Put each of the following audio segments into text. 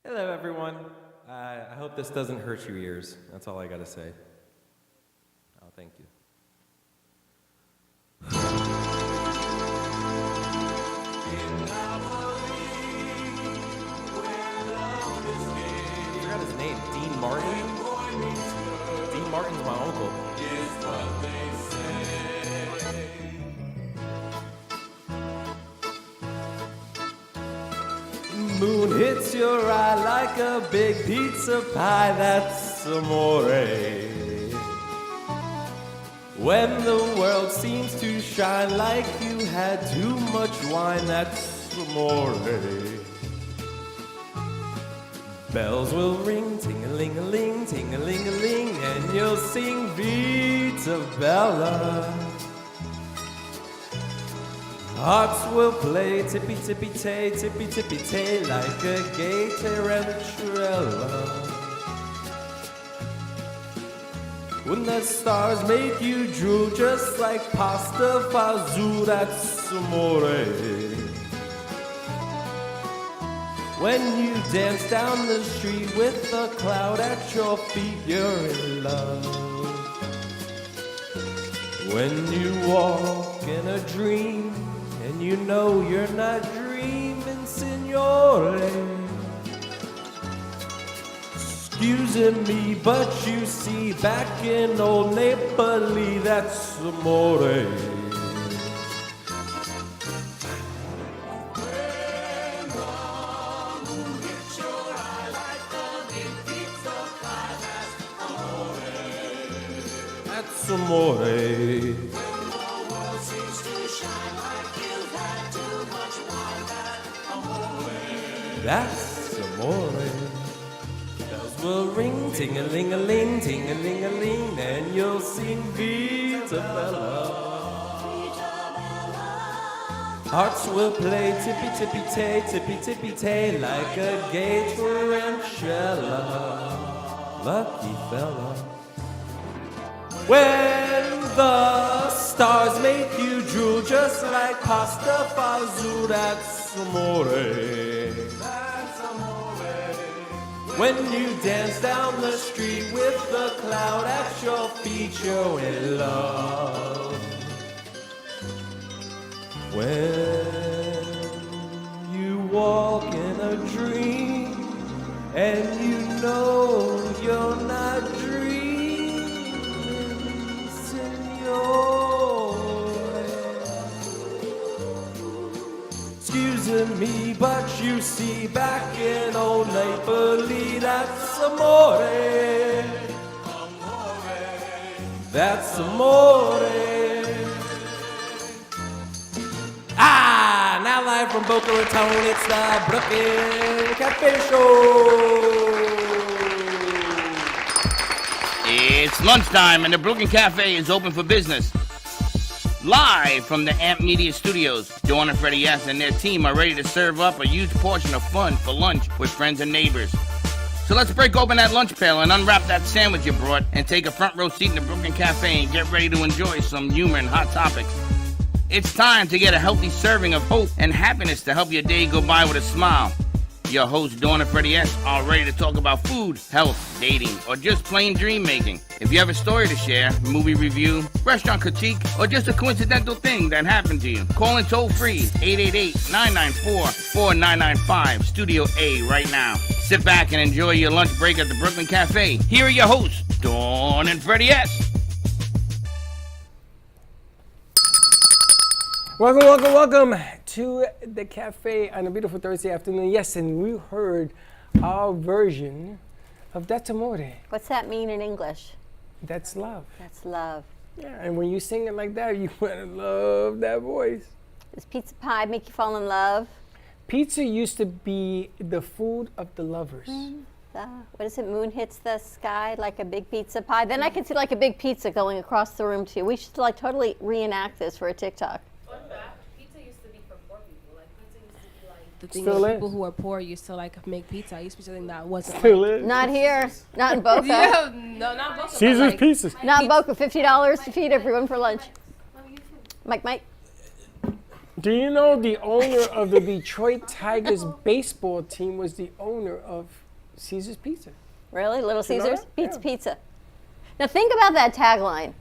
Hello, everyone. I hope this doesn't hurt your ears. That's all I gotta say. Oh, thank you. I forgot his name. Dean Martin? Dean Martin's my uncle. Moon hits your eye like a big pizza pie, that's amore. When the world seems to shine like you had too much wine, that's amore. Bells will ring, ting-a-ling-a-ling, ting-a-ling-a-ling, and you'll sing Vita Bella. Hearts will play tippy-tippy-tay, tippy-tippy-tay, like a gay tarantula. When the stars make you drool just like pasta fazool, that's amore. When you dance down the street with a cloud at your feet, you're in love. When you walk in a dream, and you know you're not dreaming, signore. Excuse me, but you see, back in old Napoli, that's amore. That's amore. That's amore. Bells will ring, ting-a-ling-a-ling, ting-a-ling-a-ling, and you'll sing Vita Bella. Hearts will play tippy-tippy-tay, tippy-tippy-tay, like a gay tarantula. Lucky fella. When the stars make you drool just like pasta fazool, that's amore. That's amore. When you dance down the street with the cloud at your feet, you're in love. When you walk in a dream and you know you're not dreaming, excuse me, but you see, back in old Napoli, that's amore. That's amore. Now live from Boca Raton, it's the Brooklyn Cafe Show. It's lunchtime and the Brooklyn Cafe is open for business. Live from the Amp Media Studios, Dawn and Freddie S. and their team are ready to serve up a huge portion of fun for lunch with friends and neighbors. So let's break open that lunch pail and unwrap that sandwich you brought and take a front row seat in the Brooklyn Cafe and get ready to enjoy some humor and hot topics. It's time to get a healthy serving of hope and happiness to help your day go by with a smile. Your hosts, Dawn and Freddie S., are ready to talk about food, health, dating, or just plain dream making. If you have a story to share, movie review, restaurant critique, or just a coincidental thing that happened to you, call in toll free 888-994-4995, Studio A right now. Sit back and enjoy your lunch break at the Brooklyn Cafe. Here are your hosts, Dawn and Freddie S. Welcome to the cafe on a beautiful Thursday afternoon. Yes, and we heard our version of That's Amore. What's that mean in English? That's love. That's love. Yeah, and when you sing it like that, you want to love that voice. Does pizza pie make you fall in love? Pizza used to be the food of the lovers. What is it? Moon hits the sky like a big pizza pie. Then I can see like a big pizza going across the room to you. We should like totally reenact this for a TikTok. Pizza used to be for poor people. Like pizza used to be like The thing Still is, is. people who are poor used to like make pizza. I used to be something that wasn't. Still is. Not here. Not in Boca. Yeah, no, not Boca. but Caesar's like, Pizzas. Not in Boca. $50 to feed everyone for lunch. Mike. Do you know the owner of the Detroit Tigers baseball team was the owner of Caesar's Pizza? Really? Little you know Caesars? that? Pizza Yeah. Pizza. Now think about that tagline.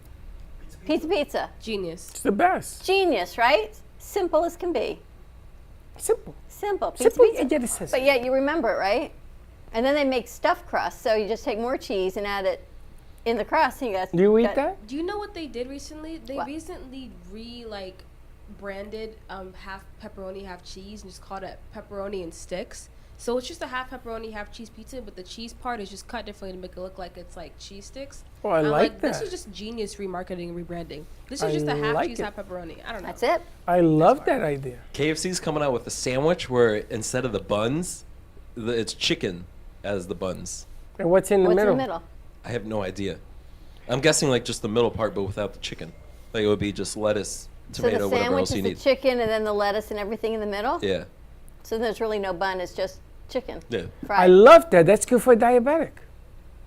Pizza Pizza. Genius. It's the best. Genius, right? Simple as can be. Simple. Simple. Pizza Simple, Pizza. and yet it says But yet you remember it, right? And then they make stuffed crust, so you just take more cheese and add it in the crust. And you got. Do you eat got- that? Do you know what they did recently? They What? recently branded half pepperoni, half cheese, and just called it pepperoni and sticks. So it's just a half pepperoni, half cheese pizza, but the cheese part is just cut differently to make it look like it's like cheese sticks. Oh, I And I'm like This that. is just genius remarketing and rebranding. This I is just a half like cheese, it. half pepperoni. I don't know. That's it. I love that idea. KFC's coming out with a sandwich where instead of the buns, it's chicken as the buns. And what's in the What's middle? in the middle? I have no idea. I'm guessing like just the middle part, but without the chicken. Like it would be just lettuce, tomato, so the whatever sandwich else is you the need. chicken and then the lettuce and everything in the middle? Yeah, So there's really no bun, it's just chicken. yeah. I Fried. love that. That's good for a diabetic.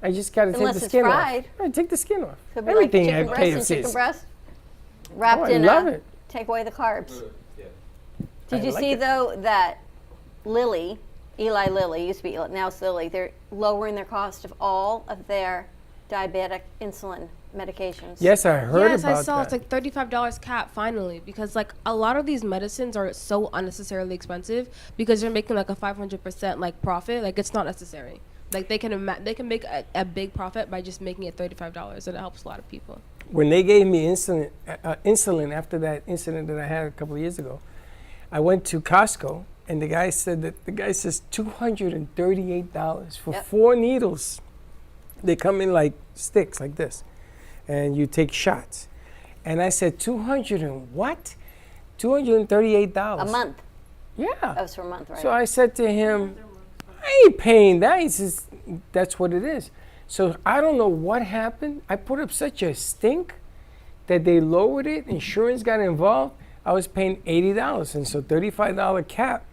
I just got to take Unless the it's skin fried. off. Right, take the skin off. Could be Everything like at chicken breast and KFC. chicken breast wrapped Oh, I in love it. take away the carbs. Did I you like see it. though that Eli Lilly, used to be Eli, now it's Lilly, they're lowering their cost of all of their diabetic insulin medications. Yes, I heard Yes, about I saw that. it's like $35 cap finally because like a lot of these medicines are so unnecessarily expensive because they're making like a 500% like profit. Like it's not necessary. Like they can make a big profit by just making it $35 and it helps a lot of people. When they gave me insulin after that incident that I had a couple of years ago, I went to Costco and the guy says $238 for Yep. 4 needles. They come in like sticks like this, and you take shots. And I said, 200 and what? $238 A month. Yeah. That was for a month, right? So I said to him, I ain't paying that. He says, that's what it is. So I don't know what happened. I put up such a stink that they lowered it. Insurance got involved. I was paying $80. And so $35 cap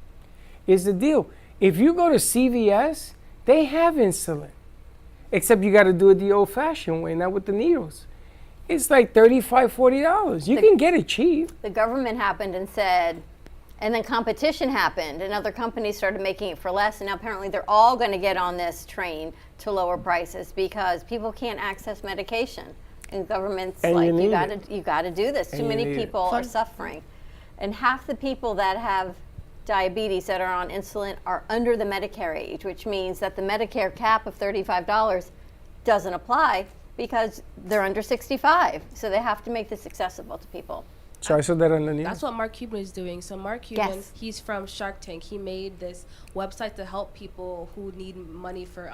is the deal. If you go to CVS, they have insulin. Except you got to do it the old-fashioned way, not with the needles. It's like $35, $40. You can get it cheap. the government happened and said, and then competition happened, and other companies started making it for less, and now apparently they're all going to get on this train to lower prices because people can't access medication, and governments And like you need you got to do this. And Too you many need it. people are suffering, and half the people that have diabetes that are on insulin are under the Medicare age, which means that the Medicare cap of $35 doesn't apply because they're under 65. So they have to make this accessible to people. So I saw that on the news. That's what Mark Cuban is doing. So Mark Cuban, Yes. he's from Shark Tank. He made this website to help people who need money for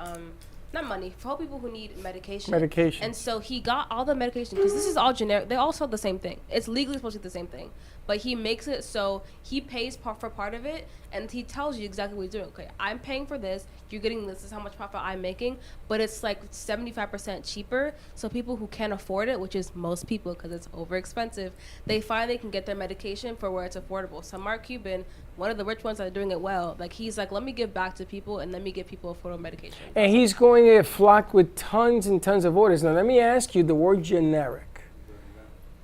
not money, for help people who need medication. Medication. And so he got all the medication because this is all generic. They all sell the same thing. It's legally supposed to be the same thing, but he makes it so he pays for part of it, and he tells you exactly what he's doing. Okay, I'm paying for this. You're getting this. This is how much profit I'm making, but it's like 75% cheaper. So people who can't afford it, which is most people because it's over expensive, they find they can get their medication for where it's affordable. So Mark Cuban, one of the rich ones that are doing it well, like he's like, let me give back to people and let me get people affordable medication. And he's going to flock with tons and tons of orders. Now, let me ask you the word generic.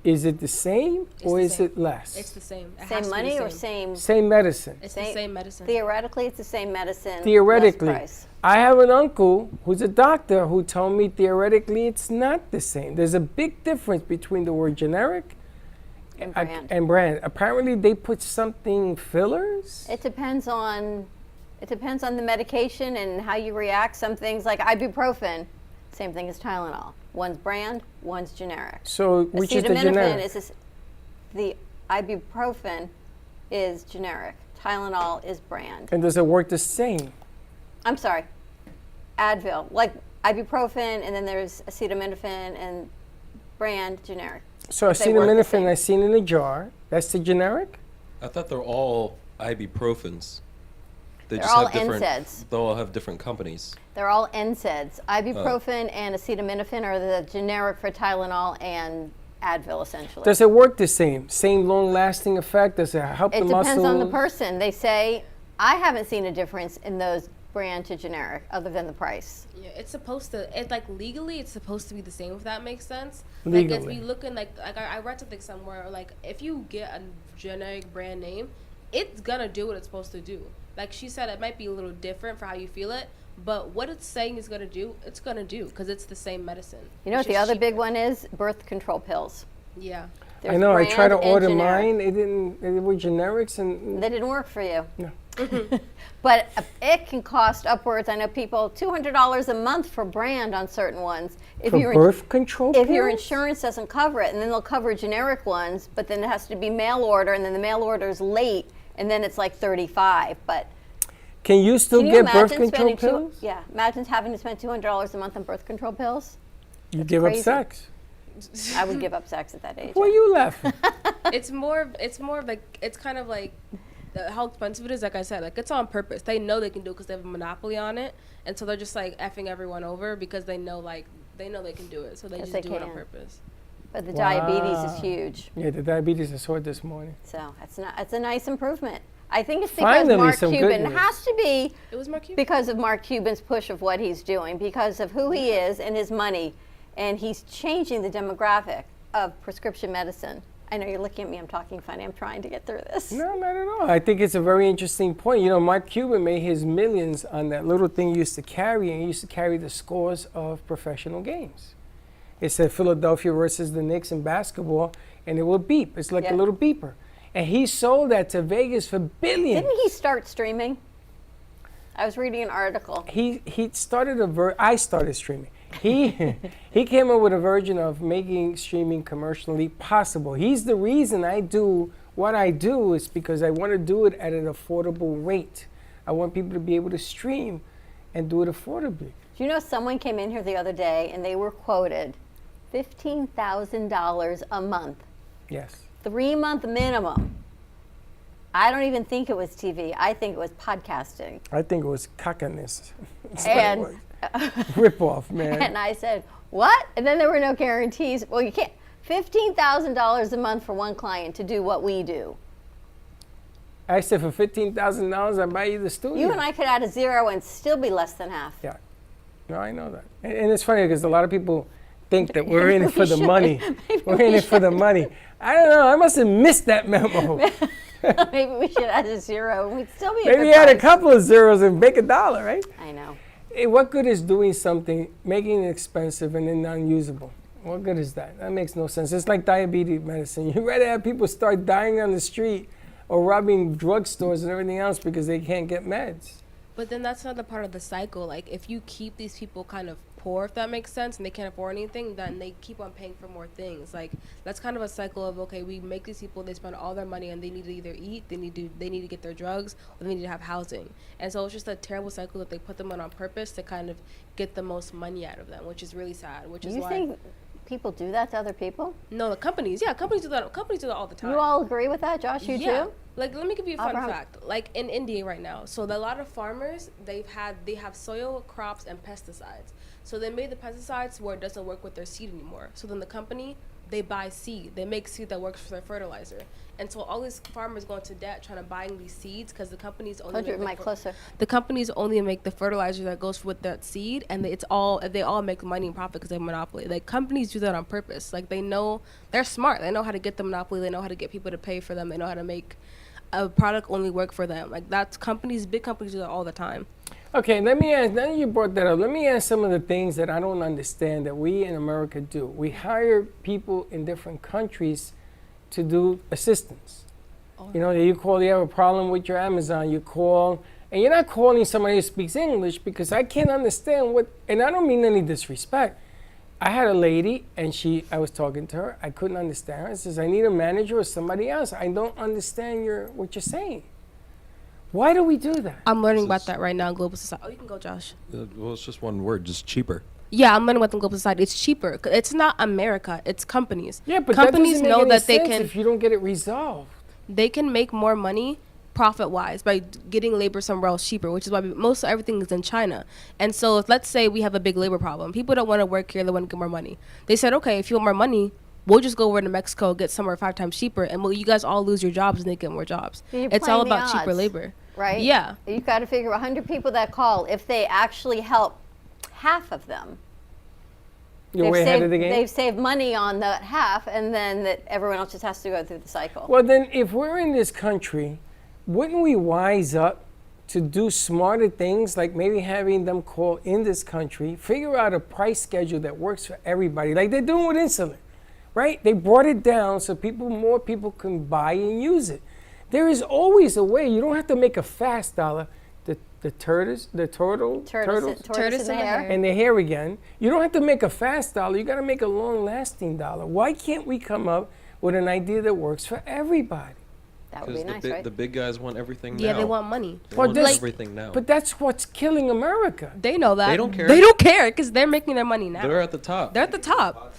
Is it the same or the is same. it less? It's the same. It has Same to be money the or same? Same medicine. It's the Same- same medicine. Theoretically, it's the same medicine. Theoretically. less price. I have an uncle who's a doctor who told me theoretically it's not the same. There's a big difference between the word generic And brand. and brand. Apparently, they put something fillers. It depends on the medication and how you react. Some things like ibuprofen, same thing as Tylenol. One's brand, one's generic. So, which is the Acetaminophen generic? the ibuprofen is generic. Tylenol is brand. And does it work the same? I'm sorry, Advil, like ibuprofen, and then there's acetaminophen and brand generic. So, They work the acetaminophen same. I seen in a jar. That's the generic? I thought they're all ibuprofens. They They're all different. NSAIDs. They all have different companies. They're all NSAIDs. Ibuprofen and acetaminophen are the generic for Tylenol and Advil, essentially. Does it work the same? Same long-lasting effect? Does it help It the muscles? depends on the person. They say, I haven't seen a difference in those brand to generic other than the price? Yeah, it's supposed to. It's like legally, it's supposed to be the same. If that makes sense. Legally. Like if you look in like I read something somewhere like if you get a generic brand name, it's gonna do what it's supposed to do. Like she said, it might be a little different for how you feel it, but what it's saying is gonna do, it's gonna do because it's the same medicine. You know what It's the just other big cheaper. one is? Birth control pills. Yeah. I There's know. I tried to brand and order generic. mine. It didn't. They were generics, and They didn't work for you. no. But it can cost upwards. I know people $200 a month for brand on certain ones. If For your birth control if your pills? insurance doesn't cover it, and then they'll cover generic ones, but then it has to be mail order, and then the mail order is late, and then it's like 35. But Can you still can you get birth imagine control spending pills? yeah, imagine having to spend $200 a month on birth control pills. You give up crazy. sex. I would give up sex at that age. Why you laughing? It's more of like it's kind of like how expensive it is. Like I said, like it's on purpose. They know they can do it because they have a monopoly on it, and so they're just like effing everyone over because they know they can do it. So they Yes, just they do it on can. purpose. But the diabetes is Wow. huge. Yeah, the diabetes I saw it this morning. So it's a nice improvement. I think it's because Finally, Mark some good Cuban news. has to be It was Mark Cuban. because of Mark Cuban's push of what he's doing, because of who he is and his money, and he's changing the demographic of prescription medicine. I know you're looking at me. I'm talking funny. I'm trying to get through this. No, not at all. I think it's a very interesting point. You know, Mark Cuban made his millions on that little thing he used to carry, and he used to carry the scores of professional games. It said Philadelphia versus the Knicks in basketball, and it will beep. It's like Yeah. a little beeper. And he sold that to Vegas for billions. Didn't he start streaming? I was reading an article. He started I started streaming. He came up with a version of making streaming commercially possible. He's the reason I do what I do is because I want to do it at an affordable rate. I want people to be able to stream and do it affordably. Do you know someone came in here the other day and they were quoted $15,000 a month, Yes. 3-month minimum. I don't even think it was TV. I think it was podcasting. I think it was cockiness. And Rip off, man. and I said, what? And then there were no guarantees. Well, you can't. $15,000 a month for one client to do what we do. I said for $15,000 I buy you the studio. You and I could add a zero and still be less than half. Yeah. No, I know that. And it's funny because a lot of people think that we're in it for we the should. money. Maybe We're we in it for the money. I don't know. I must have missed that memo. Maybe we should add a zero. We'd still be a Maybe good add a price. couple of zeros and make $1, right? I know. What good is doing something, making it expensive and then unusable? What good is that? That makes no sense. It's like diabetes medicine. You'd rather have people start dying on the street or robbing drugstores and everything else because they can't get meds. But then that's another part of the cycle. Like if you keep these people kind of poor, if that makes sense, and they can't afford anything, then they keep on paying for more things. Like that's kind of a cycle of okay, we make these people, they spend all their money and they need to either eat, they need to get their drugs, or they need to have housing. And so it's just a terrible cycle that they put them on purpose to kind of get the most money out of them, which is really sad. Which is You why think people do that to other people? no, the companies do that. Companies do that all the time. You all agree with that, Josh? You too? Like, let me give you a fun Abraham. fact. Like in India right now, so a lot of farmers they have soil crops and pesticides. So they made the pesticides where it doesn't work with their seed anymore. So then the company they buy seed. They make seed that works for their fertilizer. And so all these farmers go into debt trying to buying these seeds because the companies only Hold your mic closer. the companies only make the fertilizer that goes with that seed, and they all make money and profit because they have a monopoly. Like companies do that on purpose. Like they know they're smart. They know how to get the monopoly. They know how to get people to pay for them. They know how to make a product only work for them. Like that's big companies do that all the time. Okay, let me ask, now you brought that up, let me ask some of the things that I don't understand that we in America do. We hire people in different countries to do assistance. You know, you call, you have a problem with your Amazon, you call, and you're not calling somebody who speaks English because I can't understand what, and I don't mean any disrespect. I had a lady, and I was talking to her, I couldn't understand her. I says, I need a manager or somebody else. I don't understand what you're saying. Why do we do that? I'm learning about that right now in global society. Oh, you can go, Josh. Well, it's just one word, just cheaper. Yeah, I'm learning about the global society. It's cheaper. It's not America. It's companies. Yeah, but companies that doesn't make know any that they sense can if you don't get it resolved. they can make more money profit-wise by getting labor somewhere else cheaper, which is why most everything is in China. And so if, let's say we have a big labor problem. People don't want to work here. They want to get more money. They said, okay, if you want more money, we'll just go over to Mexico, get somewhere 5 times cheaper, and you guys all lose your jobs and they get more jobs. You're It's all playing the about cheaper odds. labor. right? Yeah. You've got to figure 100 people that call, if they actually help half of them, You're way ahead of the game. they've saved money on that half, and then that everyone else just has to go through the cycle. Well, then, if we're in this country, wouldn't we wise up to do smarter things, like maybe having them call in this country, figure out a price schedule that works for everybody, like they're doing with insulin, right? They brought it down so more people can buy and use it. There is always a way. You don't have to make a fast dollar. The turtles, Tortoise in the hair. and the hair again. You don't have to make a fast dollar. You got to make a long-lasting dollar. Why can't we come up with an idea that works for everybody? That would be Because nice, right? the big guys want everything now. Yeah, they want money. They Well, want this- everything now. But that's what's killing America. They know that. They don't care. They don't care because they're making their money now. They're at the top. They're at the top.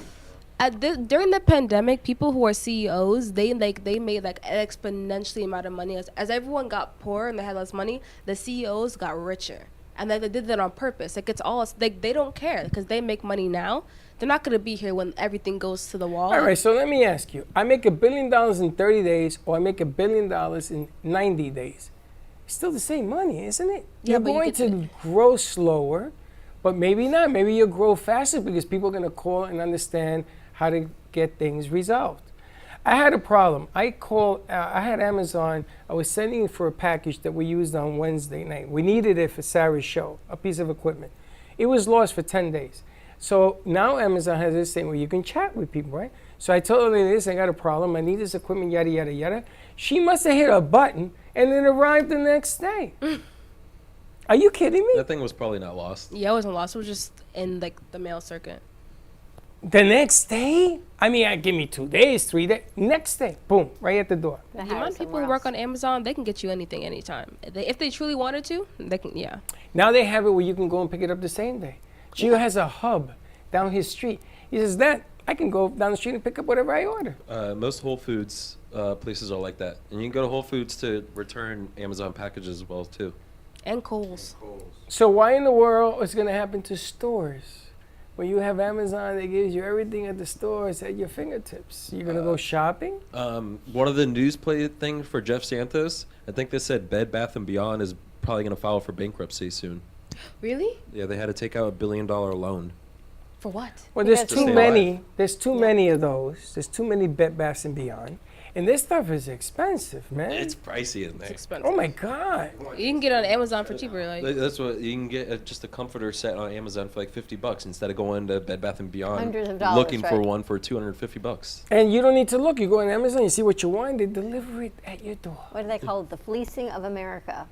During the pandemic, people who are CEOs, they made like an exponentially amount of money. As everyone got poorer and they had less money, the CEOs got richer, and they did that on purpose. Like it's all like they don't care because they make money now. They're not gonna be here when everything goes to the wall. All right, so let me ask you. I make $1 billion in 30 days, or I make $1 billion in 90 days. It's still the same money, isn't it? Yeah, You're but you going get to grow slower, but maybe not. Maybe you'll grow faster because people are going to call and understand how to get things resolved. I had a problem. I had Amazon. I was sending for a package that we used on Wednesday night. We needed it for Sarah's show, a piece of equipment. It was lost for 10 days. So now Amazon has this thing where you can chat with people, right? So I told her this, I got a problem, I need this equipment, yada, yada, yada. She must have hit a button and it arrived the next day. Are you kidding me? That thing was probably not lost. Yeah, it wasn't lost. It was just in like the mail circuit. The next day? I mean, give me 2 days, 3 days. Next day, boom, right at the door. The The hair amount of people who somewhere work else. on Amazon, they can get you anything, anytime. If they truly wanted to, they can. Yeah. Now they have it where you can go and pick it up the same day. Gio has a hub down his street. He says that I can go down the street and pick up whatever I order. Most Whole Foods places are like that. And you can go to Whole Foods to return Amazon packages as well, too. And Kohl's. So why in the world is going to happen to stores? When you have Amazon that gives you everything at the stores at your fingertips. You're going to go shopping? One of the news play things for Jeff Santos, I think they said Bed Bath & Beyond is probably going to file for bankruptcy soon. Really? Yeah, they had to take out $1 billion loan. For what? Well, there's Because- too Stay many. alive. There's too many of those. There's too many Bed Baths and Beyond, and this stuff is expensive, man. It's pricey in there. It's expensive. Oh my God! You can get it on Amazon for cheaper. Like That's what you can get just a comforter set on Amazon for like $50 instead of going to Bed Bath & Beyond Hundreds of dollars, looking for right. one for $250. And you don't need to look. You go on Amazon, you see what you want, they deliver it at your door. What do they call it? The fleecing of America.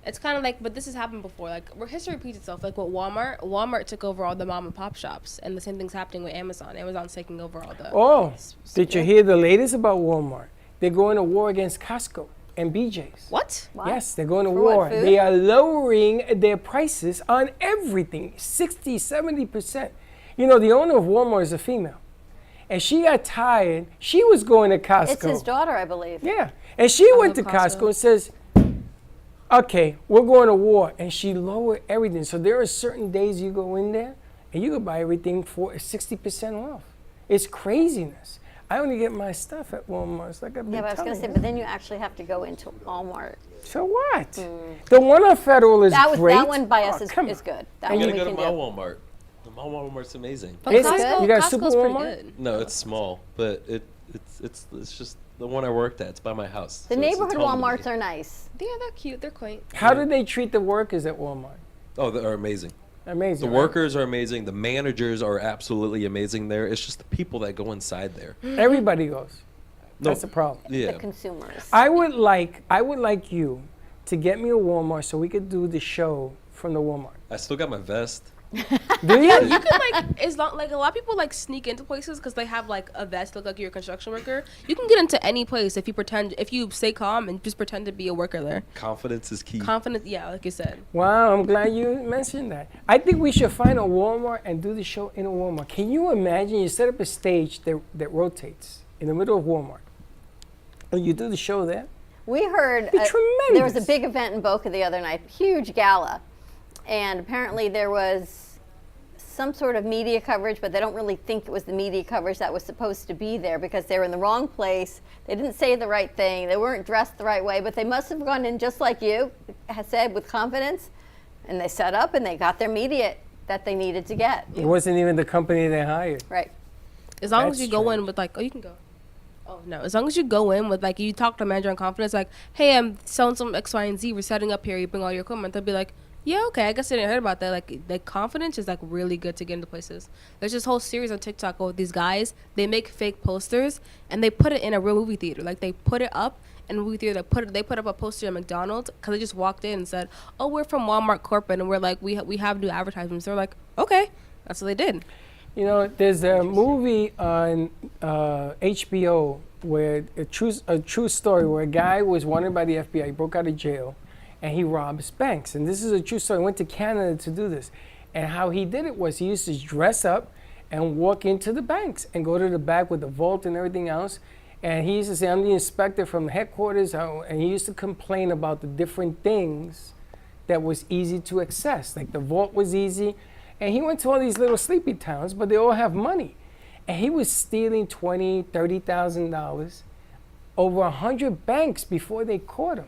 it's kind of like, but this has happened before. Like where history repeats itself. Like with Walmart, Walmart took over all the mom and pop shops, and the same thing's happening with Amazon. Amazon's taking over all the. Oh, did you hear the latest about Walmart? They're going to war against Costco and BJ's. What? What? Yes, they're going to For what, war. food? They are lowering their prices on everything, 60, 70%. You know, the owner of Walmart is a female. And she got tired. She was going to Costco. It's his daughter, I believe. Yeah. And she went to love Costco Costco. and says, okay, we're going to war. And she lowered everything. So there are certain days you go in there and you can buy everything for 60% off. It's craziness. I only get my stuff at Walmart. It's like I've been Yeah, but I was going to telling say, you. but then you actually have to go into Walmart. So what? The one on Federal is That great. that one by us Oh, is come is on. good. That And You one gotta we go can to my do. Walmart. The my Walmart's amazing. But Is it? Costco, You got a Costco's super pretty Walmart? good. No, it's small, but it's just the one I worked at. It's by my house. The so it's neighborhood home to me. Walmarts are nice. Yeah, they're cute. They're quaint. How do they treat the workers at Walmart? Oh, they are amazing. Amazing. The right? workers are amazing. The managers are absolutely amazing there. It's just the people that go inside there. Everybody goes. No, That's the problem. Yeah. The consumers. I would like you to get me a Walmart so we could do the show from the Walmart. I still got my vest. Do you? You can like, it's not like a lot of people like sneak into places because they have like a vest look like you're a construction worker. You can get into any place if you stay calm and just pretend to be a worker there. Confidence is key. Confidence, yeah, like you said. Wow, I'm glad you mentioned that. I think we should find a Walmart and do the show in a Walmart. Can you imagine you set up a stage that rotates in the middle of Walmart and you do the show there? We heard Be there was a tremendous. big event in Boca the other night, huge gala, and apparently there was some sort of media coverage, but they don't really think it was the media coverage that was supposed to be there because they were in the wrong place. They didn't say the right thing. They weren't dressed the right way, but they must have gone in just like you had said, with confidence, and they set up and they got their media that they needed to get. It wasn't even the company they hired. Right. As long as That's you go strange. in with like, oh, you can go. Oh no! As long as you go in with like, you talk to the manager in confidence, like, hey, I'm selling some X, Y, and Z. We're setting up here. You bring all your equipment. They'll be like, yeah, okay. I guess I didn't hear about that. Like, the confidence is like really good to get into places. There's this whole series on TikTok with these guys. They make fake posters and they put it in a real movie theater. Like, they put it up in a movie theater. They put up a poster at McDonald's because they just walked in and said, oh, we're from Walmart Corporate and we're like, we have new advertisements. They're like, okay, that's what they did. You know, there's a movie on HBO where a true story where a guy was wanted by the FBI, he broke out of jail, and he robs banks. And this is a true story. He went to Canada to do this. And how he did it was he used to dress up and walk into the banks and go to the back with the vault and everything else. And he used to say, I'm the inspector from the headquarters. And he used to complain about the different things that was easy to access. Like the vault was easy. And he went to all these little sleepy towns, but they all have money. And he was stealing $20,000, $30,000 over 100 banks before they caught him.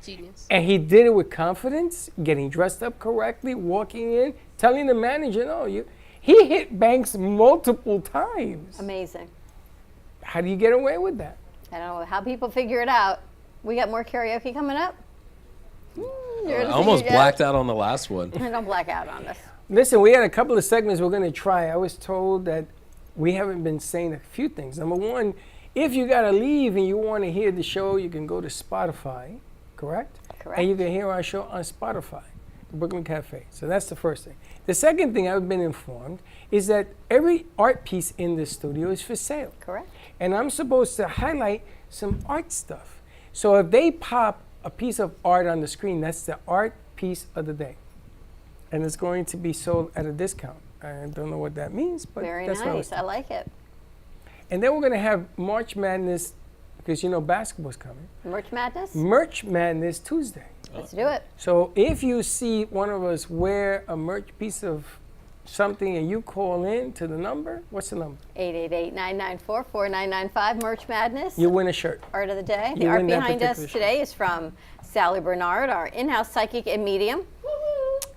Genius. And he did it with confidence, getting dressed up correctly, walking in, telling the manager, no, he hit banks multiple times. Amazing. How do you get away with that? I don't know how people figure it out. We got more karaoke coming up. I almost blacked out on the last one. Don't black out on this. Listen, we had a couple of segments we're going to try. I was told that we haven't been saying a few things. Number one, if you got to leave and you want to hear the show, you can go to Spotify, correct? Correct. And you can hear our show on Spotify, the Brooklyn Cafe. So that's the first thing. The second thing I've been informed is that every art piece in this studio is for sale. Correct. And I'm supposed to highlight some art stuff. So if they pop a piece of art on the screen, that's the art piece of the day. And it's going to be sold at a discount. I don't know what that means, but Very that's what I was nice. I like it. And then we're going to have March Madness, because you know basketball's coming. Merch Madness? Merch Madness Tuesday. Let's do it. So if you see one of us wear a merch piece of something and you call in to the number, what's the number? 888-994-4995, Merch Madness. You win a shirt. Art of the day. You The art win that behind us particular shirt. today is from Sally Bernard, our in-house psychic and medium.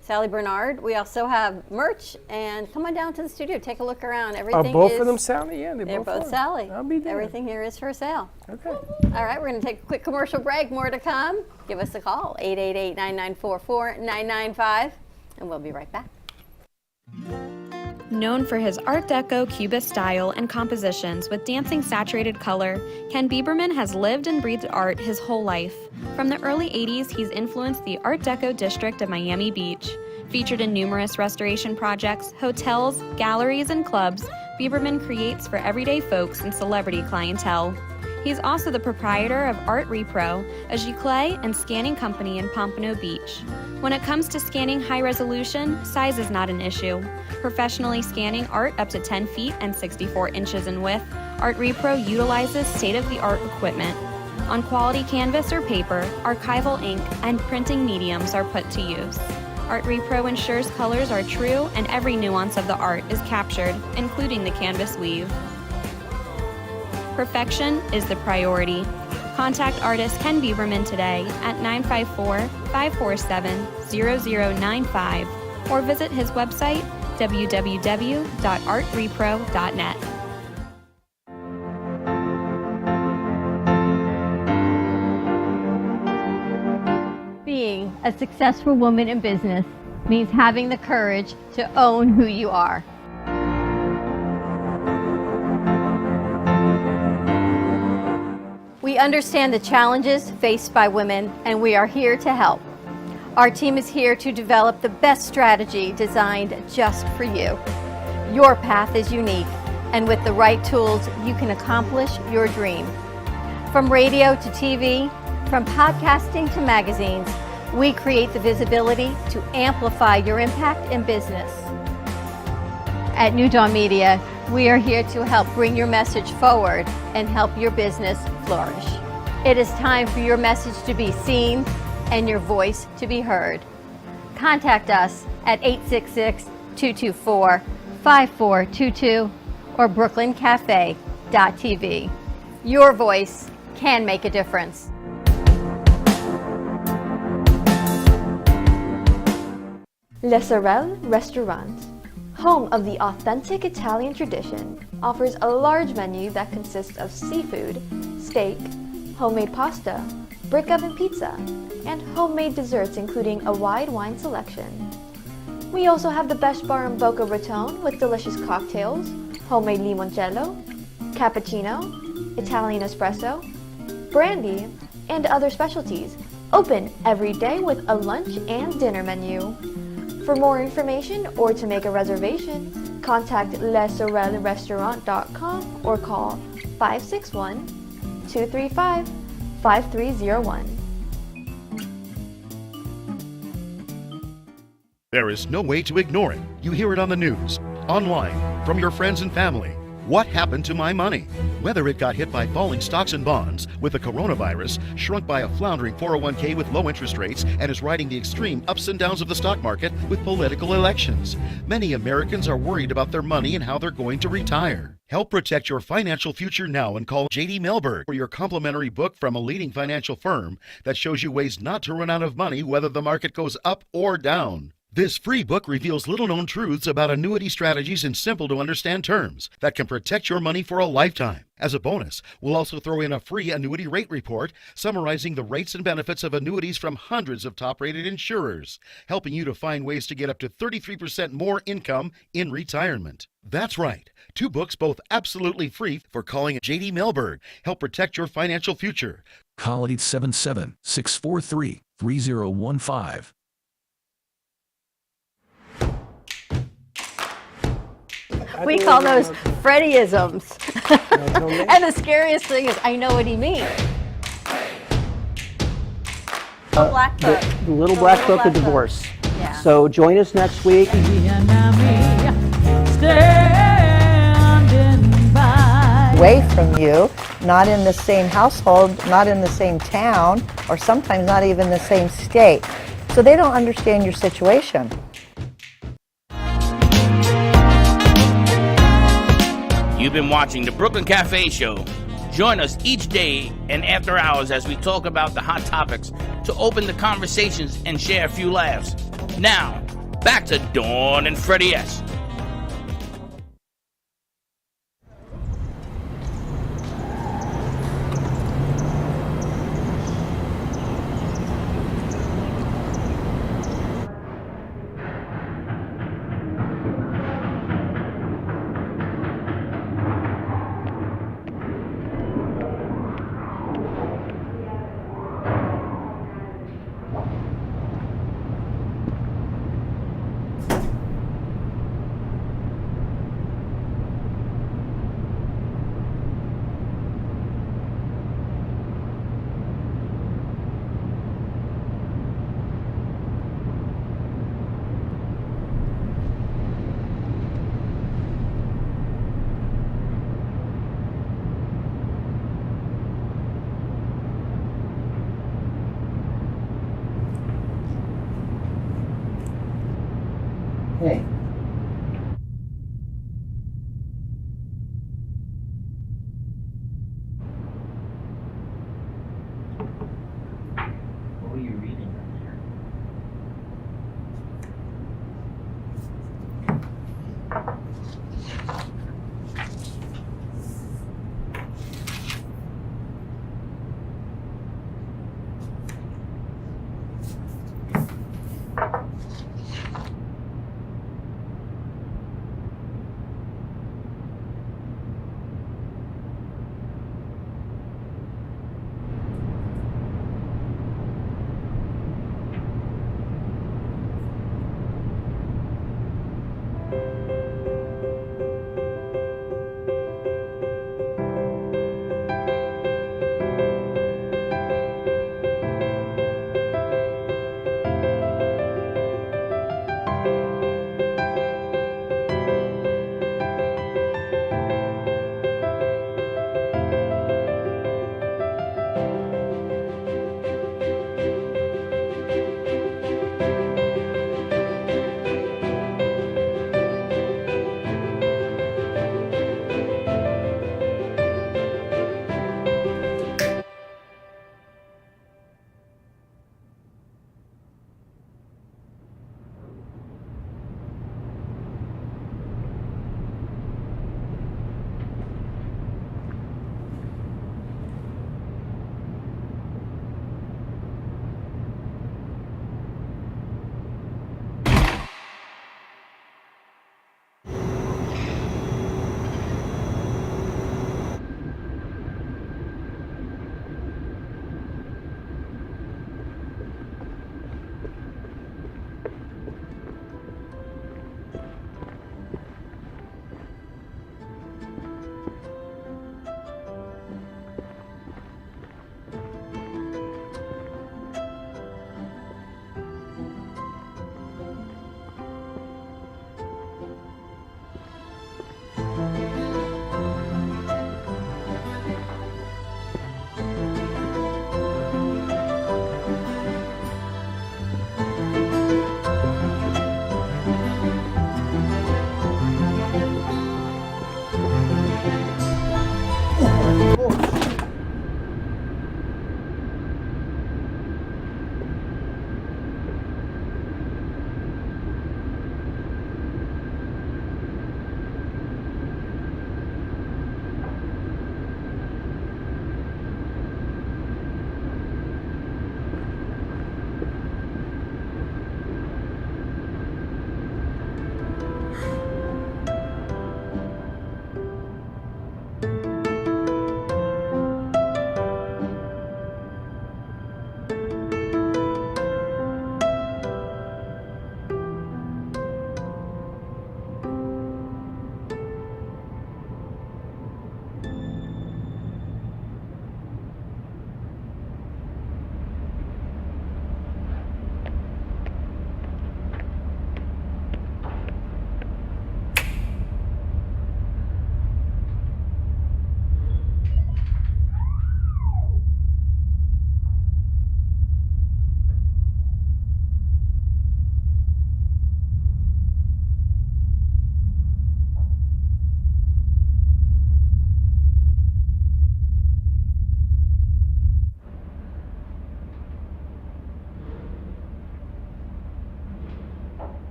Sally Bernard. We also have merch, and come on down to the studio. Take a look around. Are Everything both is, of them Sally? Yeah, They're both are. Sally. I'll be there. Everything here is for sale. Okay. All right, we're going to take a quick commercial break. More to come. Give us a call, 888-994-4995, and we'll be right back. Known for his Art Deco Cubist style and compositions with dancing saturated color, Ken Bieberman has lived and breathed art his whole life. From the early 80s, he's influenced the Art Deco district of Miami Beach. Featured in numerous restoration projects, hotels, galleries, and clubs, Bieberman creates for everyday folks and celebrity clientele. He's also the proprietor of Art Repro, a giclée and scanning company in Pompano Beach. When it comes to scanning high resolution, size is not an issue. Professionally scanning art up to 10 feet and 64 inches in width, Art Repro utilizes state-of-the-art equipment. On quality canvas or paper, archival ink and printing mediums are put to use. Art Repro ensures colors are true and every nuance of the art is captured, including the canvas weave. Perfection is the priority. Contact artist Ken Bieberman today at 954-547-0095 or visit his website www.artrepro.net. Being a successful woman in business means having the courage to own who you are. We understand the challenges faced by women, and we are here to help. Our team is here to develop the best strategy designed just for you. Your path is unique, and with the right tools, you can accomplish your dream. From radio to TV, from podcasting to magazines, we create the visibility to amplify your impact in business. At New Dawn Media, we are here to help bring your message forward and help your business flourish. It is time for your message to be seen and your voice to be heard. Contact us at 224-5422 or brooklyncafe.tv. Your voice can make a difference. Le Sorel Restaurant, home of the authentic Italian tradition, offers a large menu that consists of seafood, steak, homemade pasta, brick oven pizza, and homemade desserts including a wide wine selection. We also have the best bar in Boca Raton with delicious cocktails, homemade limoncello, cappuccino, Italian espresso, brandy, and other specialties. Open every day with a lunch and dinner menu. For more information or to make a reservation, contact lesorelrestaurant.com or call 561-235-5301. There is no way to ignore it. You hear it on the news, online, from your friends and family. What happened to my money? Whether it got hit by falling stocks and bonds, with the coronavirus, shrunk by a floundering 401k with low interest rates, and is riding the extreme ups and downs of the stock market with political elections. Many Americans are worried about their money and how they're going to retire. Help protect your financial future now and call J.D. Melberg for your complimentary book from a leading financial firm that shows you ways not to run out of money whether the market goes up or down. This free book reveals little-known truths about annuity strategies in simple-to-understand terms that can protect your money for a lifetime. As a bonus, we'll also throw in a free annuity rate report summarizing the rates and benefits of annuities from hundreds of top-rated insurers, helping you to find ways to get up to 33% more income in retirement. That's right. 2 books, both absolutely free, for calling J.D. Melberg. Help protect your financial future. Call 877-643-3015. We call those Freddyisms. And the scariest thing is, I know what he means. Black book. The little black book of divorce. Yeah. So join us next week. Away from you, not in the same household, not in the same town, or sometimes not even the same state. So they don't understand your situation. You've been watching the Brooklyn Cafe Show. Join us each day and after hours as we talk about the hot topics to open the conversations and share a few laughs. Now, back to Dawn and Freddie S. Hey. What are you reading right here?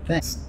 Thanks.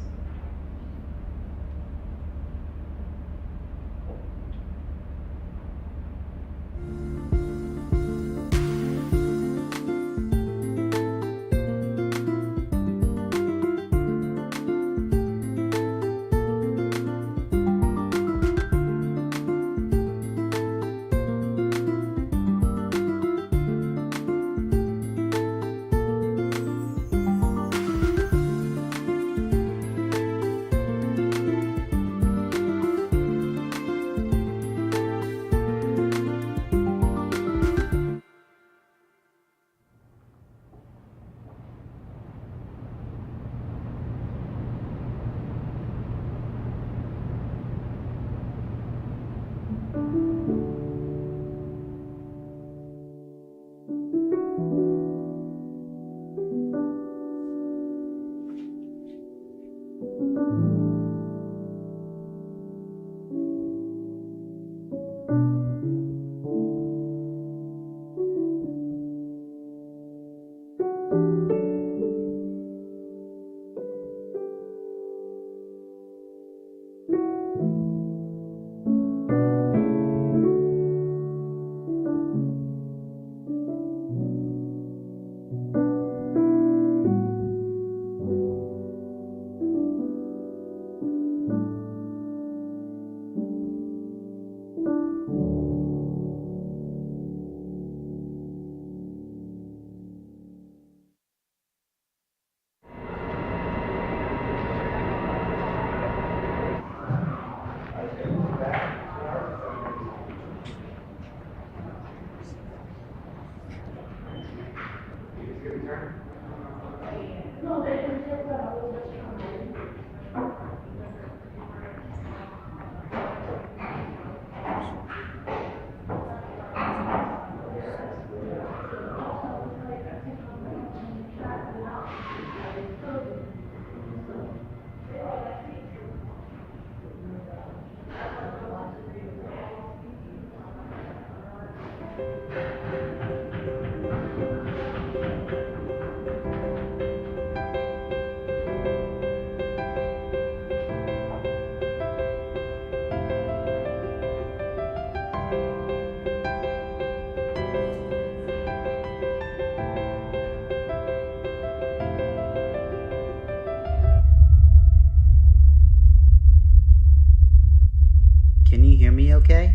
Can you hear me okay?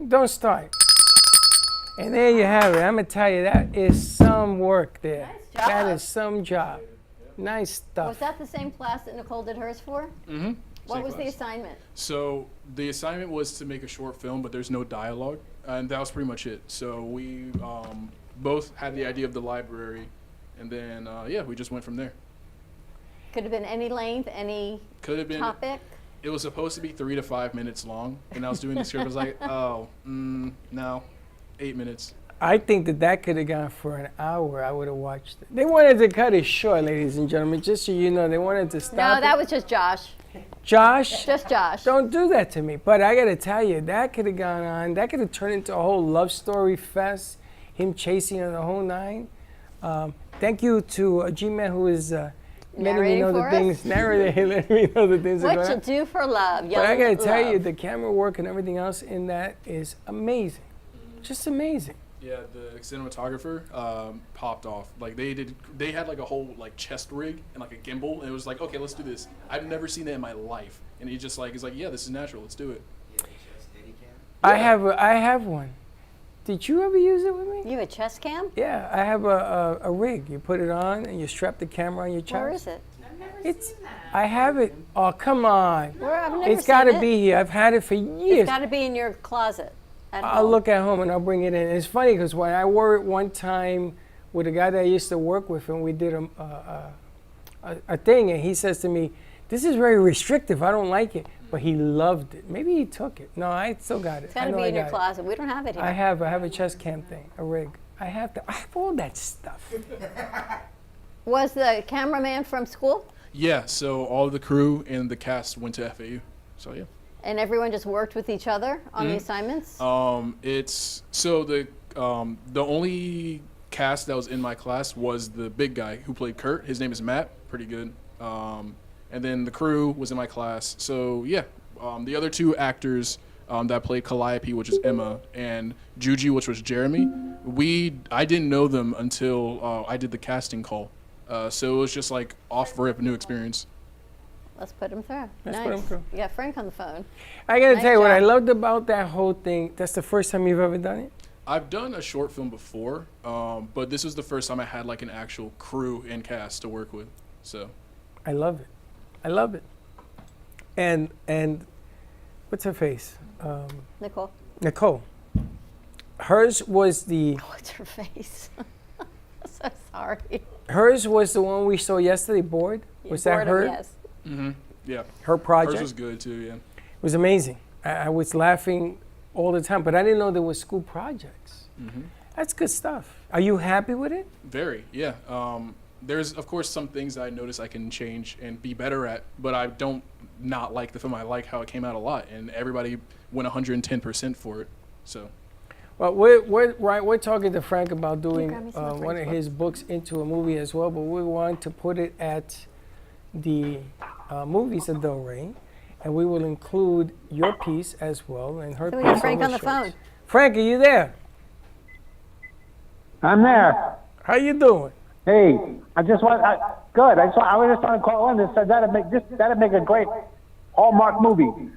Don't start. And there you have it. I'm going to tell you, that is some work there. Nice job. That is some job. Nice stuff. Was that the same class that Nicole did hers for? Mm-hmm. What was the assignment? So the assignment was to make a short film, but there's no dialogue, and that was pretty much it. So we both had the idea of the library, and then yeah, we just went from there. Could have been any length, any Could have been. topic. It was supposed to be 3 to 5 minutes long, and I was doing the script. I was like, oh, no, 8 minutes. I think that could have gone for an hour. I would have watched it. They wanted to cut it short, ladies and gentlemen. Just so you know, they wanted to stop No, that it. was just Josh. Josh? Just Josh. Don't do that to me. But I got to tell you, that could have gone on. That could have turned into a whole love story fest, him chasing on the whole nine. Thank you to G-Man, who is letting me know the things, narrating, letting me know the things are What going you on. do for love, young But I got to tell you, love. the camera work and everything else in that is amazing. Just amazing. Yeah, the cinematographer popped off. Like they had like a whole like chest rig and like a gimbal, and it was like, okay, let's do this. I've never seen that in my life, and he just like is like, yeah, this is natural. Let's do it. I have one. Did you ever use it with me? You have a chest cam? Yeah, I have a rig. You put it on and you strap the camera on your chest. Where is it? I have it. Oh, come on. Where? I've never It's got to seen it. be here. I've had it for years. It's got to be in your closet. At I'll home. look at home and I'll bring it in. It's funny because when I wore it one time with a guy that I used to work with, and we did a thing, and he says to me, "This is very restrictive. I don't like it." But he loved it. Maybe he took it. No, I still got it. It's got to be in your closet. We don't have it here. I have a chest cam thing, a rig. I have all that stuff. Was the cameraman from school? Yeah, so all of the crew and the cast went to FAU. So yeah. And everyone just worked with each other on the assignments? It's so the only cast that was in my class was the big guy who played Kurt. His name is Matt. Pretty good. And then the crew was in my class. So yeah, the other two actors that played Calliope, which is Emma, and Juji, which was Jeremy. I didn't know them until I did the casting call. So it was just like off-rip new experience. Let's put him through. Let's nice. put him through. You got Frank on the phone. I gotta Nice tell you, what I job. loved about that whole thing, that's the first time you've ever done it? I've done a short film before, but this was the first time I had like an actual crew and cast to work with. So I love it. I love it. And what's her face? Nicole. Nicole. Hers was the What's her face? So sorry. hers was the one we saw yesterday, Bored. Was that Boredom, her? Yes. yeah, Her project? hers was good too. Yeah. It was amazing. I was laughing all the time, but I didn't know there were school projects. That's good stuff. Are you happy with it? Very, yeah. There's of course some things that I notice I can change and be better at, but I don't not like the film. I like how it came out a lot, and everybody went 110% for it. So. Well, we're talking to Frank about doing grab me some of one of Frank's his books into a movie as well, but we want to put it at the movies of Del Rey, and we will include your piece as well and her So we piece. got Frank on the shorts. phone. Frank, are you there? I'm there. How you doing? Hey, I just want. Good. I was just trying to call in and said that'd make a great Hallmark movie.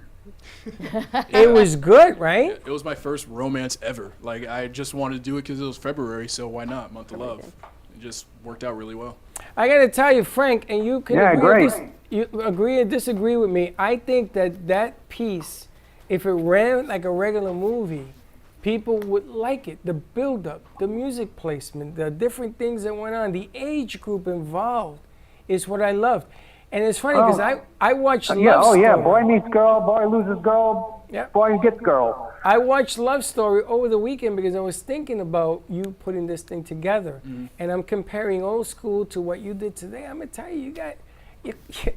It was good, right? It was my first romance ever. Like, I just wanted to do it because it was February, so why not? Month of Love. It just worked out really well. I got to tell you, Frank, and you can Yeah, agree, great. you agree or disagree with me. I think that piece, if it ran like a regular movie, people would like it. The build-up, the music placement, the different things that went on, the age group involved is what I loved. And it's funny because I watched Love Story. Boy meets girl, boy loses girl, boy gets girl. I watched Love Story over the weekend because I was thinking about you putting this thing together. And I'm comparing old school to what you did today. I'm going to tell you,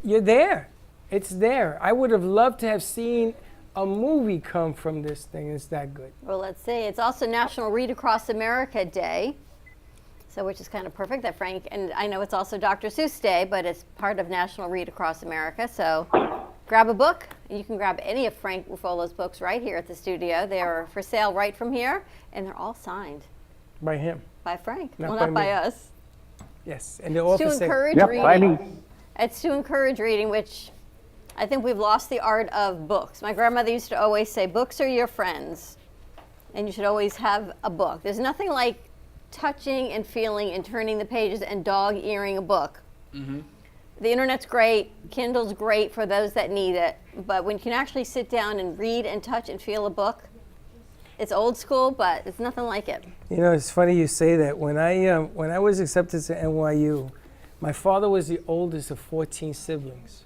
you're there. It's there. I would have loved to have seen a movie come from this thing. It's that good. Well, let's see. It's also National Read Across America Day. So, which is kind of perfect that Frank, and I know it's also Dr. Seuss Day, but it's part of National Read Across America. So grab a book. You can grab any of Frank Ruffolo's books right here at the studio. They are for sale right from here, and they're all signed. By him. By Frank. Not Well, by not by me. us. Yes, and they're all To for sale. encourage reading. It's to encourage reading, which I think we've lost the art of books. My grandmother used to always say, books are your friends, and you should always have a book. There's nothing like touching and feeling and turning the pages and dog-earing a book. The internet's great, Kindle's great for those that need it, but when you can actually sit down and read and touch and feel a book, it's old school, but it's nothing like it. You know, it's funny you say that. When I was accepted to NYU, my father was the oldest of 14 siblings.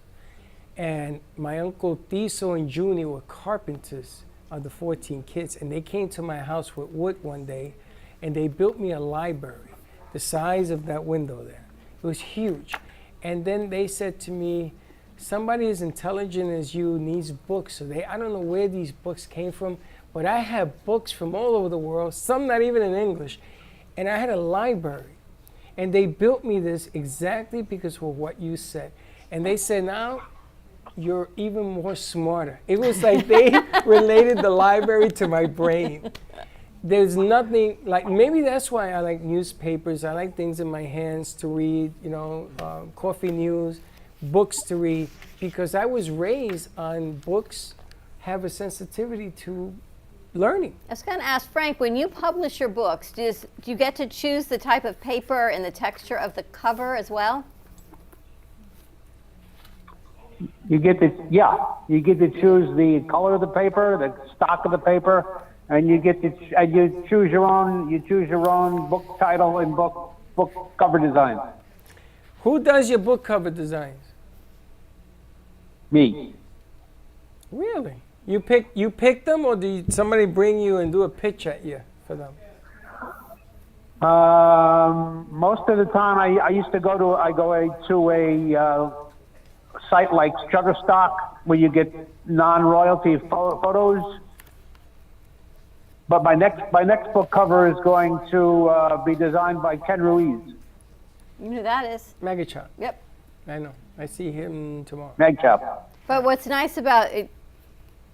And my uncle Tiso and Junie were carpenters of the 14 kids, and they came to my house with wood one day, and they built me a library, the size of that window there. It was huge. And then they said to me, somebody as intelligent as you needs books. So I don't know where these books came from, but I have books from all over the world, some not even in English. And I had a library. And they built me this exactly because of what you said. And they said, now you're even more smarter. It was like they related the library to my brain. There's nothing like, maybe that's why I like newspapers. I like things in my hands to read, coffee news, books to read, because I was raised on books have a sensitivity to learning. I was going to ask Frank, when you publish your books, do you get to choose the type of paper and the texture of the cover as well? You get to choose the color of the paper, the stock of the paper, and you choose your own book title and book book cover designs. Who does your book cover designs? Me. Really? You pick them, or do somebody bring you and do a pitch at you for them? Most of the time, I used to go to a site like Shutterstock where you get non-royalty photos. But my next book cover is going to be designed by Ken Ruiz. You know who that is? Megachop. Yep. I know. I see him tomorrow. Megachop. But what's nice about it,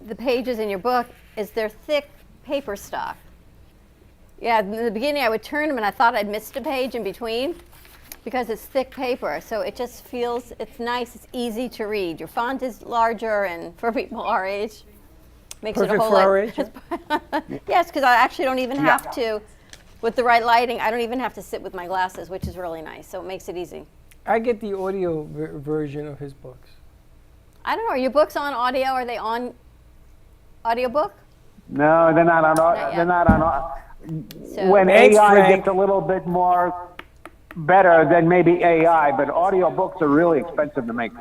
the pages in your book is they're thick paper stock. Yeah, in the beginning I would turn them and I thought I'd missed a page in between because it's thick paper. So it just feels, it's nice, it's easy to read. Your font is larger, and for people our age, makes it a Perfect whole for lot. our age? Yes, because I actually don't even have to, with the right lighting, I don't even have to sit with my glasses, which is really nice. So it makes it easy. I get the audio version of his books. I don't know, are your books on audio? Are they on audiobook? No, they're not on. Not They're not on. So- When Thanks, AI Frank. gets a little bit more better, then maybe AI. But audio books are really expensive to make.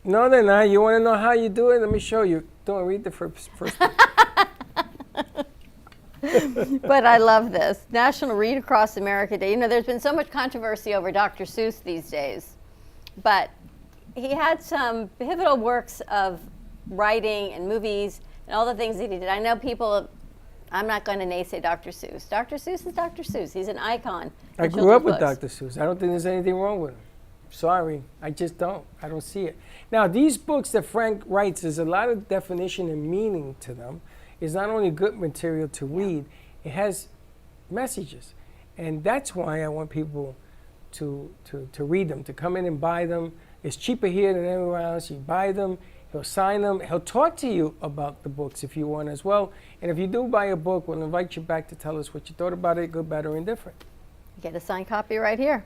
No, they're not. You want to know how you do it? Let me show you. Don't read the first book. But I love this. National Read Across America Day. You know, there's been so much controversy over Dr. Seuss these days. But he had some pivotal works of writing and movies and all the things that he did. I know people, I'm not going to naysay Dr. Seuss. Dr. Seuss is Dr. Seuss. He's an icon. I in grew up with children's Dr. books. Seuss. I don't think there's anything wrong with him. Sorry, I just don't. I don't see it. Now, these books that Frank writes, there's a lot of definition and meaning to them. It's not only good material to read, it has messages. And that's why I want people to read them, to come in and buy them. It's cheaper here than everywhere else. You buy them, he'll sign them. He'll talk to you about the books if you want as well. And if you do buy a book, we'll invite you back to tell us what you thought about it, good, bad, or indifferent. You get a signed copy right here.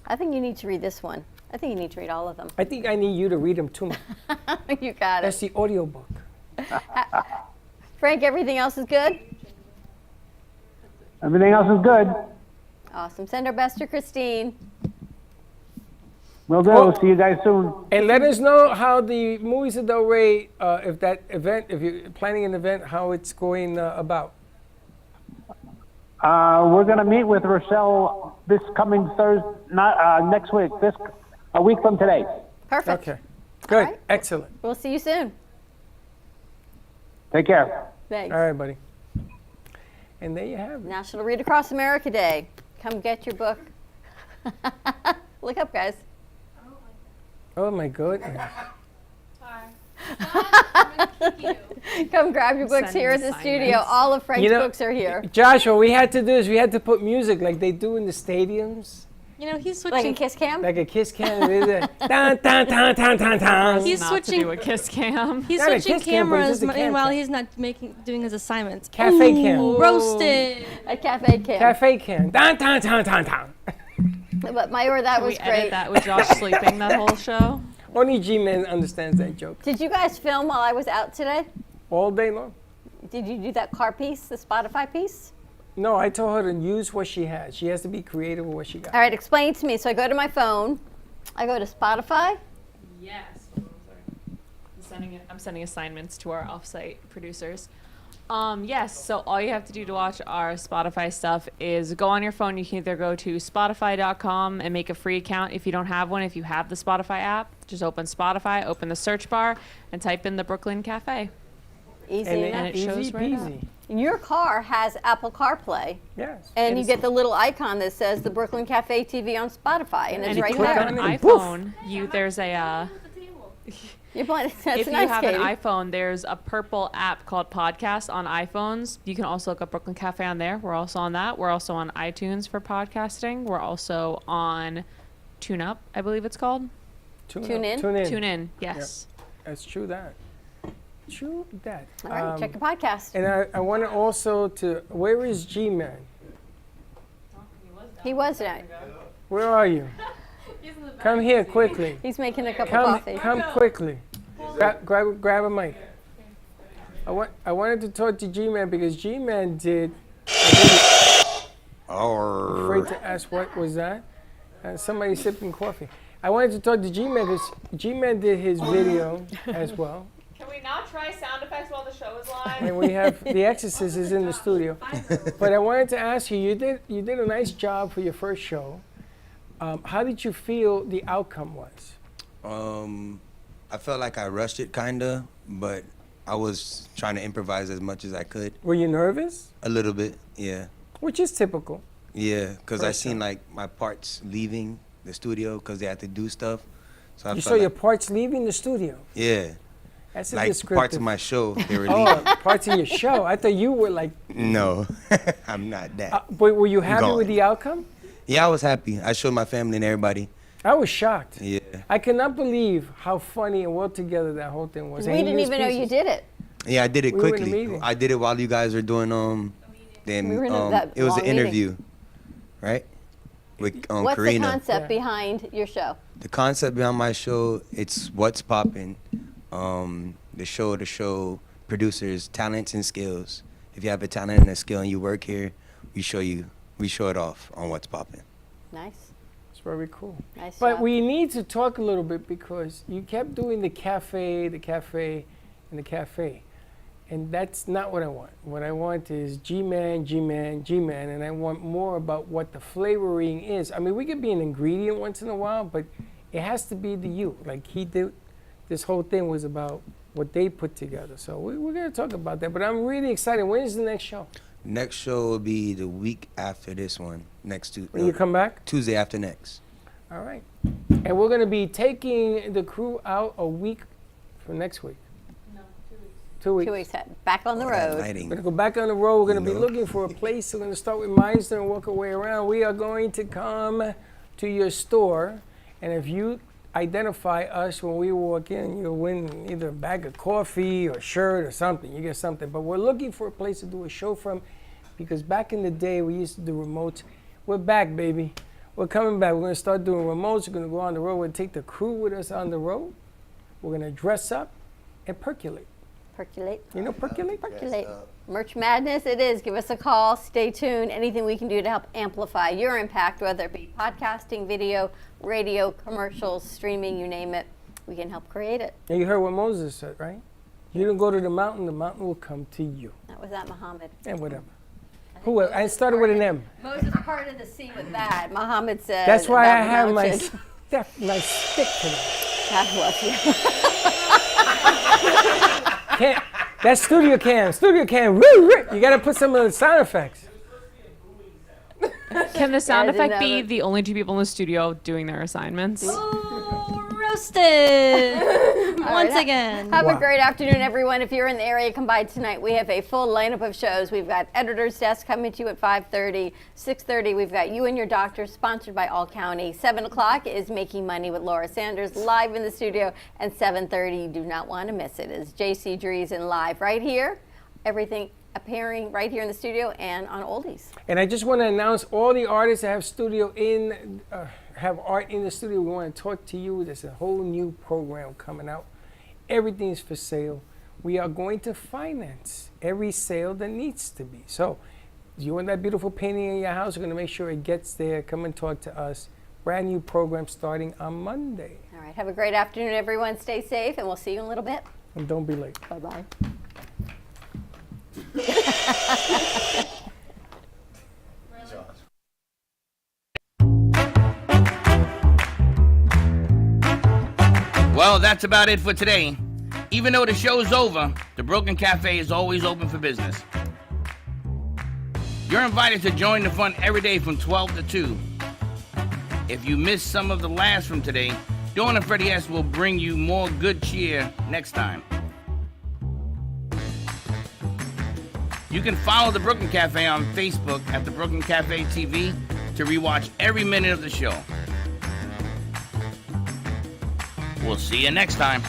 I think you need to read this one. I think you need to read all of them. I think I need you to read them too. You got That's it. the audio book. Frank, everything else is good? Everything else is good. Awesome. Send our best to Christine. Will do. Well- See you guys soon. And let us know how the Movies of Del Rey, if that event, if you're planning an event, how it's going about. We're going to meet with Rochelle this coming Thursday, not next week. A week from today. Perfect. Okay. Good. right. Excellent. We'll see you soon. Take care. Thanks. All right, buddy. And there you have it. National Read Across America Day. Come get your book. Look up, guys. Oh my goodness. Come grab your books here at the studio. All of Frank's books are here. Josh, what we had to do is we had to put music like they do in the stadiums. You know, he's Like a switching. kiss cam? Like a kiss cam. Dun, dun, dun, dun, dun, dun. He's Not switching. to do a kiss cam. He's Not a switching kiss cam, but it's cameras just a cam meanwhile cam. he's not doing his assignments. Cafe Ooh, cam. Roasted. A cafe cam. Cafe cam. Dun, dun, dun, dun, dun. But Mayur, that Can was we great. edit that with Josh sleeping that whole show? Only G-Man understands that joke. Did you guys film while I was out today? All day long. Did you do that car piece, the Spotify piece? No, I told her to use what she has. She has to be creative with what she got. All right, explain to me. So I go to my phone. I go to Spotify. Yes. I'm sending assignments to our offsite producers. Yes, so all you have to do to watch our Spotify stuff is go on your phone. You can either go to spotify.com and make a free account if you don't have one. If you have the Spotify app, just open Spotify, open the search bar, and type in the Brooklyn Cafe. Easy And enough. it shows right up. peasy. Your car has Apple CarPlay. Yes. And you get the little icon that says the Brooklyn Cafe TV on Spotify, and it's you right click there. on An it, poof. iPhone, there's a You're playing. That's if you nice, have Katie. an iPhone, there's a purple app called Podcast on iPhones. You can also look up Brooklyn Cafe on there. We're also on that. We're also on iTunes for podcasting. We're also on TuneUp, I believe it's called. Tune in? Tune in, yes. That's true that. True that. All right, check the podcast. And I want to also where is G-Man? He was that. Where are you? Come here quickly. He's making a cup of coffee. Come quickly. Grab a mic. I wanted to talk to G-Man because G-Man did. Afraid to ask what was that? Somebody sipping coffee. I wanted to talk to G-Man because G-Man did his video as well. Can we not try sound effects while the show is live? And we have The Exorcist is in the studio. But I wanted to ask you, you did a nice job for your first show. How did you feel the outcome was? I felt like I rushed it kinda, but I was trying to improvise as much as I could. Were you nervous? A little bit, yeah. Which is typical. Yeah, because I seen like my parts leaving the studio because they had to do stuff. So I You felt saw like, your parts leaving the studio. Yeah. That's a like descriptive. parts of my show, they were Oh, leaving. parts of your show. I thought you were like. No, I'm not that. But were you happy gone. with the outcome? Yeah, I was happy. I showed my family and everybody. I was shocked. Yeah. I cannot believe how funny and well together that whole thing was. We And didn't used even know you pieces. did it. Yeah, I did it We were in a quickly. meeting. I did it while you guys were doing then We were in that it was long an interview, right? With What's Karina. the concept behind your show? The concept behind my show, it's what's poppin'. The show to show producers talents and skills. If you have a talent and a skill and you work here, we show it off on what's poppin'. Nice. It's very cool. Nice But job. we need to talk a little bit because you kept doing the cafe, and the cafe. And that's not what I want. What I want is G-Man, G-Man, G-Man, and I want more about what the flavoring is. I mean, we could be an ingredient once in a while, but it has to be the you. Like he did, this whole thing was about what they put together. So we're going to talk about that. But I'm really excited. When is the next show? Next show will be the week after this one. Next Tuesday. When you come back? Tuesday after next. All right. And we're going to be taking the crew out a week from next week. 2 weeks. 2 weeks back on the road. We're going to go back on the road. We're going to be looking for a place. We're going to start with Meisner and work our way around. We are going to come to your store. And if you identify us when we walk in, you'll win either a bag of coffee or a shirt or something. You get something. But we're looking for a place to do a show from because back in the day, we used to do remotes. We're back, baby. We're coming back. We're going to start doing remotes. We're going to go on the road. We're going to take the crew with us on the road. We're going to dress up and percolate. Percolate. You know percolate? Percolate. Merch Madness it is. Give us a call. Stay tuned. Anything we can do to help amplify your impact, whether it be podcasting, video, radio, commercials, streaming, you name it, we can help create it. And you heard what Moses said, right? You don't go to the mountain will come to you. That was that Muhammad. And whatever. Who else? I started with an M. Moses parted the sea with that. Muhammad said. That's why I that have my mountain- my stick today. God bless you. That's studio cam. Studio cam. Woo, woo. You got to put some of the sound effects. Can the sound I didn't effect be have it. the only two people in the studio doing their assignments? Roasted All once right, again. Have a great afternoon, everyone. If you're in the area, come by tonight. We have a full lineup of shows. We've got Editor's Desk coming to you at 5:30. 6:30, we've got You and Your Doctor, sponsored by All County. 7 o'clock is Making Money with Laura Sanders, live in the studio. And 7:30, you do not want to miss it, is JC Dreesen live right here. Everything appearing right here in the studio and on Oldies. And I just want to announce all the artists that have art in the studio. We want to talk to you. There's a whole new program coming out. Everything's for sale. We are going to finance every sale that needs to be. So, you want that beautiful painting in your house, we're going to make sure it gets there. Come and talk to us. Brand new program starting on Monday. All right, have a great afternoon, everyone. Stay safe, and we'll see you in a little bit. And don't be late. Bye-bye. Well, that's about it for today. Even though the show's over, the Broken Cafe is always open for business. You're invited to join the fun every day from 12 to 2. If you missed some of the laughs from today, Dawn and Freddie S. will bring you more good cheer next time. You can follow the Brooklyn Cafe on Facebook at the Brooklyn Cafe TV to rewatch every minute of the show. We'll see you next time.